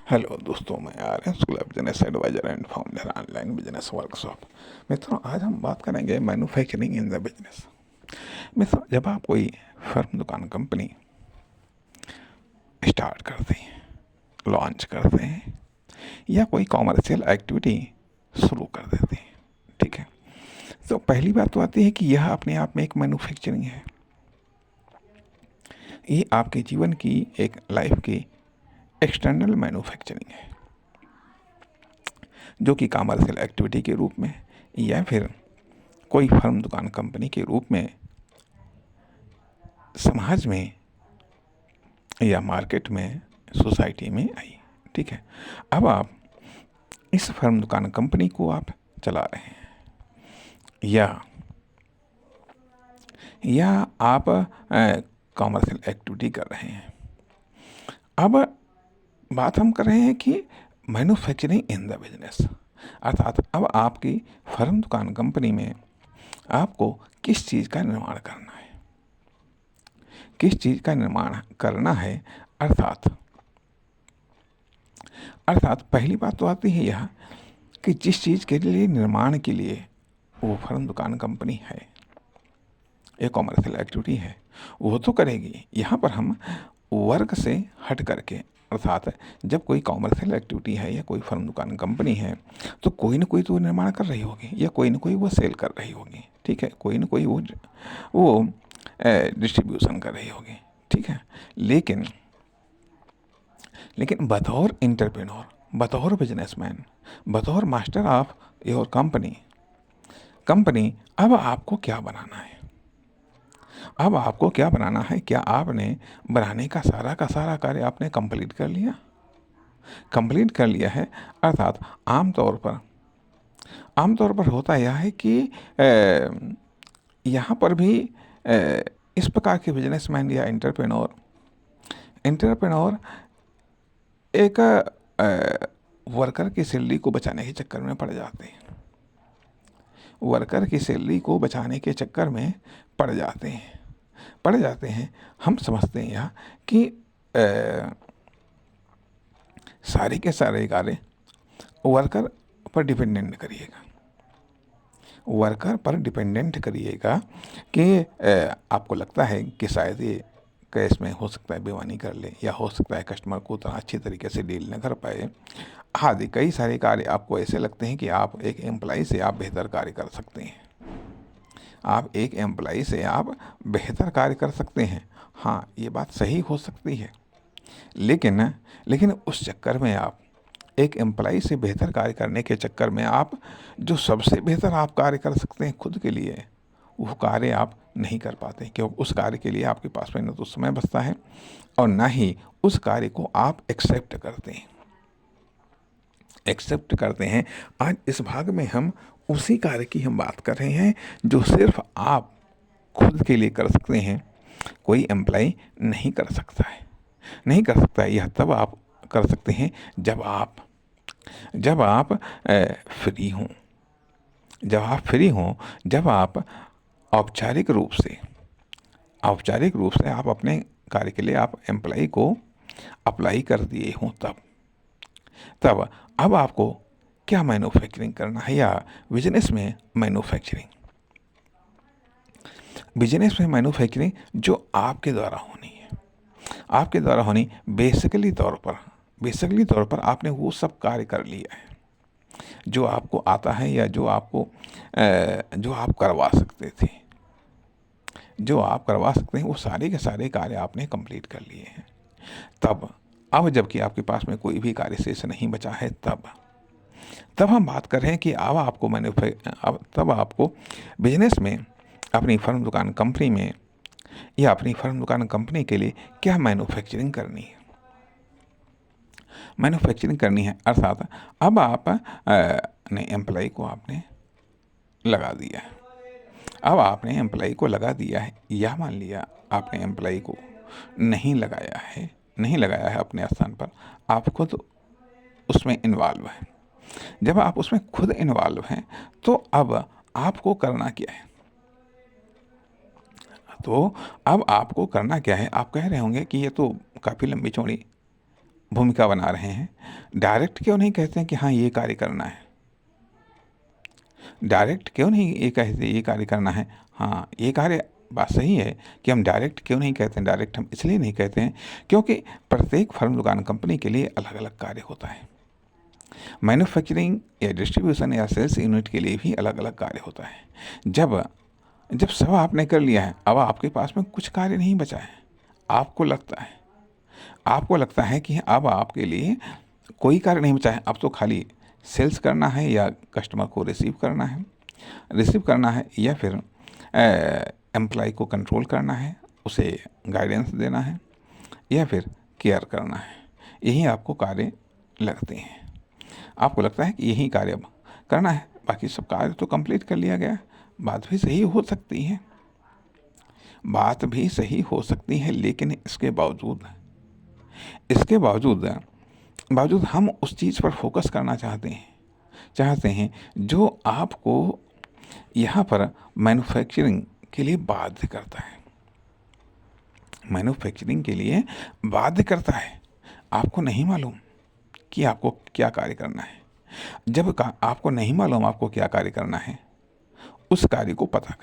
Hello दोस्तों, मैं R N school of business adviser and founder online business workshop. मित्रों, आज हम बात करेंगे मैन्युफैक्चरिंग इन द बिजनेस। मित्रों, जब आप कोई फर्म, दुकान, कंपनी स्टार्ट करते हैं, लॉन्च करते हैं या कोई कॉमर्शियल एक्टिविटी शुरू कर देते हैं, ठीक है, तो पहली बात तो आती है कि यह अपने आप में एक मैन्युफैक्चरिंग है। ये आपके जीवन की, एक लाइफ की एक्सटर्नल मैन्युफैक्चरिंग है, जो कि कॉमर्शियल एक्टिविटी के रूप में या फिर कोई फर्म, दुकान, कंपनी के रूप में समाज में या मार्केट में, सोसाइटी में आई। ठीक है, अब आप इस फर्म, दुकान, कंपनी को आप चला रहे हैं या आप कॉमर्शियल एक्टिविटी कर रहे हैं। अब बात हम कर रहे हैं कि मैन्युफैक्चरिंग इन द बिजनेस, अर्थात अब आपकी फर्म, दुकान, कंपनी में आपको किस चीज़ का निर्माण करना है, किस चीज़ का निर्माण करना है। अर्थात पहली बात तो आती है यह कि जिस चीज़ के लिए, निर्माण के लिए वो फर्म, दुकान, कंपनी है, एक कॉमर्शियल एक्टिविटी है, वो तो करेगी। यहाँ पर हम वर्क से हट करके, अर्थात जब कोई कॉमर्शियल एक्टिविटी है या कोई फर्म, दुकान, कंपनी है, तो कोई ना कोई तो निर्माण कर रही होगी या कोई ना कोई वो सेल कर रही होगी। ठीक है, कोई ना कोई वो डिस्ट्रीब्यूशन कर रही होगी। ठीक है, लेकिन बतौर एंटरप्रेन्योर, बतौर बिजनेसमैन, बतौर मास्टर ऑफ योर कंपनी अब आपको क्या बनाना है? अब आपको क्या बनाना है? क्या आपने बनाने का सारा कार्य आपने कंप्लीट कर लिया? कंप्लीट कर लिया है। अर्थात आमतौर पर होता यह है कि यहाँ पर भी इस प्रकार के बिजनेसमैन या एंटरप्रेन्योर एक वर्कर की सैलरी को बचाने के चक्कर में पड़ जाते हैं। वर्कर की सैलरी को बचाने के चक्कर में पड़ जाते हैं। हम समझते हैं यह कि सारे के सारे कार्य वर्कर पर डिपेंडेंट करिएगा कि आपको लगता है कि शायद ये कैश में हो सकता है बेईमानी कर ले, या हो सकता है कस्टमर को उतना अच्छी तरीके से डील न कर पाए आदि कई सारे कार्य आपको ऐसे लगते हैं कि आप एक एम्प्लॉय से आप बेहतर कार्य कर सकते हैं। हाँ, ये बात सही हो सकती है, लेकिन उस चक्कर में आप एक एम्प्लॉय से बेहतर कार्य करने के चक्कर में आप जो सबसे बेहतर आप कार्य कर सकते हैं खुद के लिए, वो कार्य आप नहीं कर पाते, क्योंकि उस कार्य के लिए आपके पास में न तो समय बचता है और ना ही उस कार्य को आप एक्सेप्ट करते हैं। आज इस भाग में हम उसी कार्य की हम बात कर रहे हैं जो सिर्फ आप खुद के लिए कर सकते हैं, कोई एम्प्लॉय नहीं कर सकता है। यह तब आप कर सकते हैं जब आप फ्री हों, जब आप औपचारिक रूप से आप अपने कार्य के लिए आप एम्प्लॉय को अप्लाई कर दिए हों। तब अब आपको क्या मैन्युफैक्चरिंग करना है, या बिजनेस में मैन्युफैक्चरिंग जो आपके द्वारा होनी बेसिकली तौर पर आपने वो सब कार्य कर लिया है जो आपको आता है, या जो आप करवा सकते थे, वो सारे के सारे कार्य आपने कंप्लीट कर लिए हैं। अब जबकि आपके पास में कोई भी कार्य शेष नहीं बचा है, तब हम बात कर रहे हैं कि अब आपको बिजनेस में, अपनी फर्म, दुकान, कंपनी में, या अपनी फर्म, दुकान, कंपनी के लिए क्या मैन्युफैक्चरिंग करनी है। अर्थात अब आप ने एम्प्लॉय को आपने लगा दिया है। या मान लिया आपने एम्प्लॉय को नहीं लगाया है अपने स्थान पर, आप खुद उसमें इन्वॉल्व हैं। जब आप उसमें खुद इन्वॉल्व हैं, तो अब आपको करना क्या है? आप कह रहे होंगे कि ये तो काफ़ी लंबी चौड़ी भूमिका बना रहे हैं, डायरेक्ट क्यों नहीं कहते हैं कि हाँ ये कार्य करना है? डायरेक्ट क्यों नहीं ये कहते ये कार्य करना है? हाँ, ये कार्य बात सही है कि हम डायरेक्ट क्यों नहीं कहते हैं? डायरेक्ट हम इसलिए नहीं कहते हैं क्योंकि प्रत्येक फर्म, दुकान, कंपनी के लिए अलग अलग कार्य होता है। मैन्युफैक्चरिंग या डिस्ट्रीब्यूशन या सेल्स यूनिट के लिए भी अलग अलग कार्य होता है। जब जब सब आपने कर लिया है, अब आपके पास में कुछ कार्य नहीं बचा है। आपको लगता है कि अब आपके लिए कोई कार्य नहीं बचा है, अब तो खाली सेल्स करना है या कस्टमर को रिसीव करना है या फिर एम्प्लॉय को कंट्रोल करना है, उसे गाइडेंस देना है या फिर केयर करना है। यही आपको कार्य लगते हैं। आपको लगता है कि यही कार्य अब करना है, बाकी सब कार्य तो कंप्लीट कर लिया गया। बात भी सही हो सकती है, लेकिन इसके बावजूद हम उस चीज़ पर फोकस करना चाहते हैं जो आपको यहाँ पर मैन्युफैक्चरिंग के लिए बाध्य करता है। आपको नहीं मालूम कि आपको क्या कार्य करना है। जब आपको नहीं मालूम आपको क्या कार्य करना है, उस कार्य को पता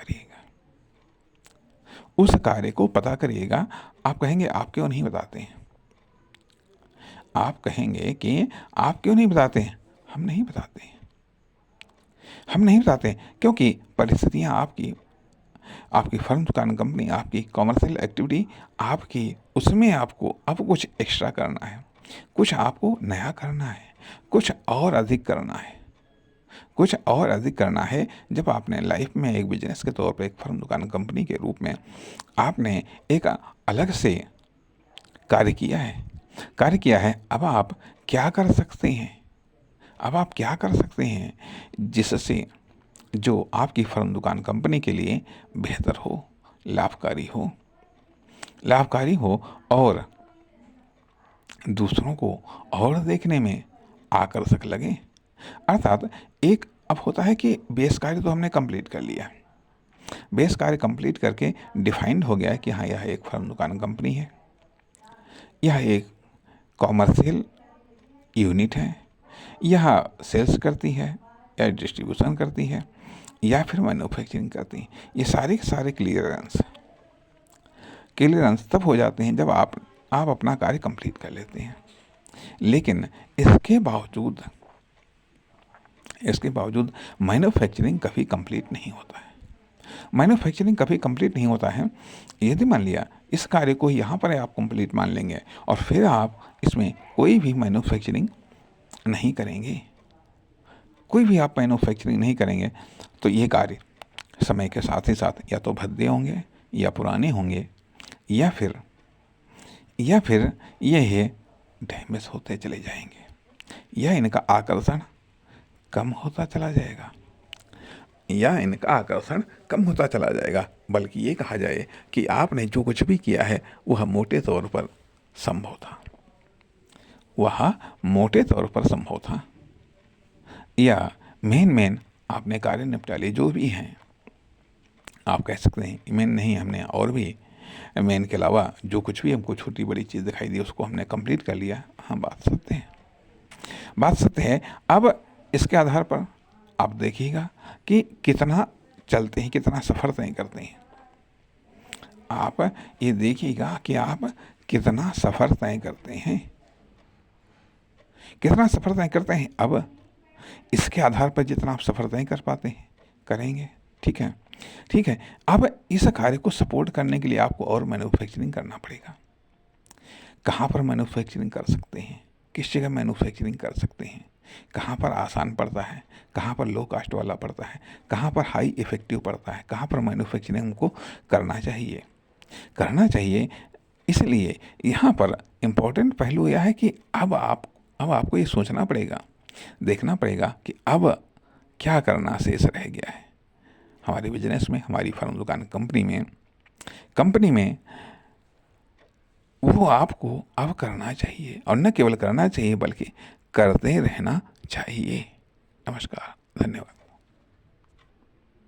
करिएगा। आप कहेंगे आप क्यों नहीं बताते हैं? आप कहेंगे कि आप क्यों नहीं बताते हैं? हम नहीं बताते क्योंकि परिस्थितियाँ आपकी फर्म, दुकान, कंपनी, आपकी कॉमर्शियल एक्टिविटी उसमें आपको अब कुछ एक्स्ट्रा करना है, कुछ आपको नया करना है, कुछ और अधिक करना है। जब आपने लाइफ में एक बिजनेस के तौर पर, एक फर्म, दुकान, कंपनी के रूप में आपने एक अलग से कार्य किया है, अब आप क्या कर सकते हैं जिससे जो आपकी फर्म, दुकान, कंपनी के लिए बेहतर हो, लाभकारी हो और दूसरों को और देखने में आकर्षक लगे। अर्थात एक अब होता है कि बेस कार्य तो हमने कंप्लीट कर लिया। बेस कार्य कंप्लीट करके डिफाइंड हो गया है कि हाँ, यह एक फर्म, दुकान, कंपनी है, यह एक कॉमर्शियल यूनिट है, यह सेल्स करती है या डिस्ट्रीब्यूशन करती है या फिर मैन्युफैक्चरिंग करती है। ये सारे क्लियरेंस तब हो जाते हैं जब आप अपना कार्य कंप्लीट कर लेते हैं। लेकिन इसके बावजूद मैन्युफैक्चरिंग कभी कंप्लीट नहीं होता है। यदि मान लिया इस कार्य को यहाँ पर आप कंप्लीट मान लेंगे और फिर आप इसमें कोई भी मैन्युफैक्चरिंग नहीं करेंगे, तो ये कार्य समय के साथ ही साथ या तो भद्दे होंगे या पुराने होंगे या फिर ये डैमेज होते चले जाएंगे या इनका आकर्षण कम होता चला जाएगा। बल्कि ये कहा जाए कि आपने जो कुछ भी किया है वह मोटे तौर पर संभव था या मेन आपने कार्य निपटा लिए जो भी हैं। आप कह सकते हैं मेन नहीं, हमने और भी मेन के अलावा जो कुछ भी हमको छोटी बड़ी चीज़ दिखाई दी उसको हमने कंप्लीट कर लिया। हाँ, बात सत्य है। अब इसके आधार पर आप देखिएगा कि कितना चलते हैं, कितना सफ़र तय करते हैं। आप ये देखिएगा कि आप कितना सफ़र तय करते हैं। अब इसके आधार पर जितना आप सफ़र तय कर पाते हैं करेंगे। ठीक है। अब इस कार्य को सपोर्ट करने के लिए आपको और मैन्युफैक्चरिंग करना पड़ेगा। कहाँ पर मैन्युफैक्चरिंग कर सकते हैं, किस जगह मैन्युफैक्चरिंग कर सकते हैं, कहाँ पर आसान पड़ता है, कहाँ पर लो कास्ट वाला पड़ता है, कहाँ पर हाई इफ़ेक्टिव पड़ता है, कहाँ पर मैन्युफैक्चरिंग को करना चाहिए। इसलिए यहाँ पर इम्पोर्टेंट पहलू यह है कि अब आपको ये सोचना पड़ेगा, देखना पड़ेगा कि अब क्या करना शेष रह गया है हमारे बिजनेस में, हमारी फर्म, दुकान, कंपनी में। वो आपको अब करना चाहिए और न केवल करना चाहिए बल्कि करते रहना चाहिए। नमस्कार, धन्यवाद।